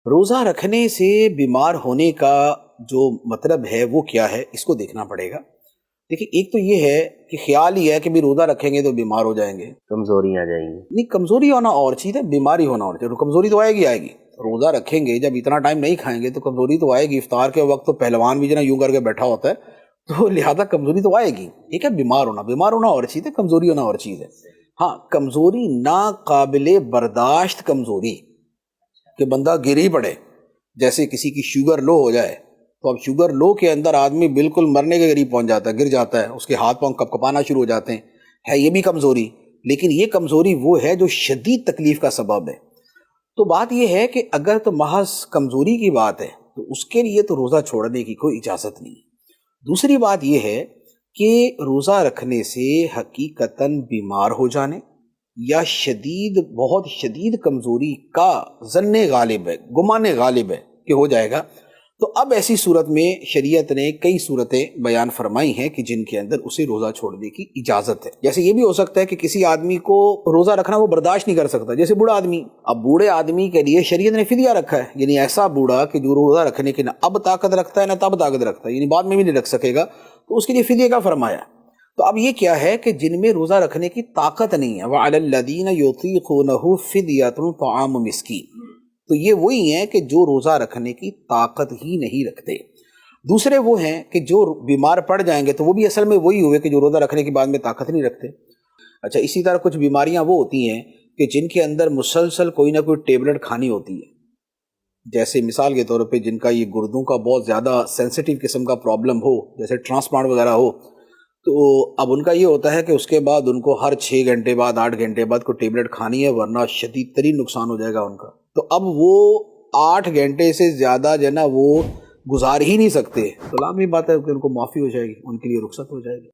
روزہ رکھنے سے بیمار ہونے کا جو مطلب ہے وہ کیا ہے، اس کو دیکھنا پڑے گا۔ دیکھیں، ایک تو یہ ہے کہ خیال ہی ہے کہ بھی روزہ رکھیں گے تو بیمار ہو جائیں گے، کمزوری آ جائیں گی۔ نہیں، کمزوری ہونا اور چیز ہے، بیماری ہونا اور چیز ہے۔ کمزوری تو آئے گی روزہ رکھیں گے جب اتنا ٹائم نہیں کھائیں گے تو کمزوری تو آئے گی۔ افطار کے وقت تو پہلوان بھی جو نا یوں کر کے بیٹھا ہوتا ہے، تو لہذا کمزوری تو آئے گی۔ ٹھیک ہے، بیمار ہونا اور چیز ہے، کمزوری ہونا اور چیز ہے۔ ہاں، کمزوری ناقابل برداشت کمزوری کہ بندہ گر ہی پڑے، جیسے کسی کی شوگر لو ہو جائے تو اب شوگر لو کے اندر آدمی بالکل مرنے کے قریب پہنچ جاتا ہے، گر جاتا ہے، اس کے ہاتھ پاؤں کپ کپانا شروع ہو جاتے ہیں، ہے یہ بھی کمزوری۔ لیکن یہ کمزوری وہ ہے جو شدید تکلیف کا سبب ہے۔ تو بات یہ ہے کہ اگر تو محض کمزوری کی بات ہے تو اس کے لیے تو روزہ چھوڑنے کی کوئی اجازت نہیں۔ دوسری بات یہ ہے کہ روزہ رکھنے سے حقیقتاً بیمار ہو جانے یا بہت شدید کمزوری کا ظن غالب ہے، گمان غالب ہے کہ ہو جائے گا، تو اب ایسی صورت میں شریعت نے کئی صورتیں بیان فرمائی ہیں کہ جن کے اندر اسے روزہ چھوڑنے کی اجازت ہے۔ جیسے یہ بھی ہو سکتا ہے کہ کسی آدمی کو روزہ رکھنا وہ برداشت نہیں کر سکتا، جیسے بوڑھا آدمی۔ اب بوڑھے آدمی کے لیے شریعت نے فدیہ رکھا ہے، یعنی ایسا بوڑھا کہ جو روزہ رکھنے کی نہ اب طاقت رکھتا ہے نہ تب طاقت رکھتا ہے، یعنی بعد میں بھی نہیں رکھ سکے گا، تو اس کے لیے فدیہ کا فرمایا۔ تو اب یہ کیا ہے کہ جن میں روزہ رکھنے کی طاقت نہیں ہے، وَعَلَى الَّذِينَ يُطِيقُونَهُ فِدْيَةٌ طَعَامُ مِسْكِينٍ، تو یہ وہی ہیں کہ جو روزہ رکھنے کی طاقت ہی نہیں رکھتے۔ دوسرے وہ ہیں کہ جو بیمار پڑ جائیں گے، تو وہ بھی اصل میں وہی ہوئے کہ جو روزہ رکھنے کے بعد میں طاقت نہیں رکھتے۔ اچھا، اسی طرح کچھ بیماریاں وہ ہوتی ہیں کہ جن کے اندر مسلسل کوئی نہ کوئی ٹیبلٹ کھانی ہوتی ہے، جیسے مثال کے طور پہ جن کا یہ گردوں کا بہت زیادہ سینسیٹیو قسم کا پرابلم ہو، جیسے ٹرانسپلانٹ وغیرہ ہو، تو اب ان کا یہ ہوتا ہے کہ اس کے بعد ان کو ہر 6 گھنٹے بعد 8 گھنٹے بعد کوئی ٹیبلٹ کھانی ہے، ورنہ شدید ترین نقصان ہو جائے گا ان کا۔ تو اب وہ 8 گھنٹے سے زیادہ جو ہے نا وہ گزار ہی نہیں سکتے، تو لازمی بات ہے کہ ان کو معافی ہو جائے گی، ان کے لیے رخصت ہو جائے گی۔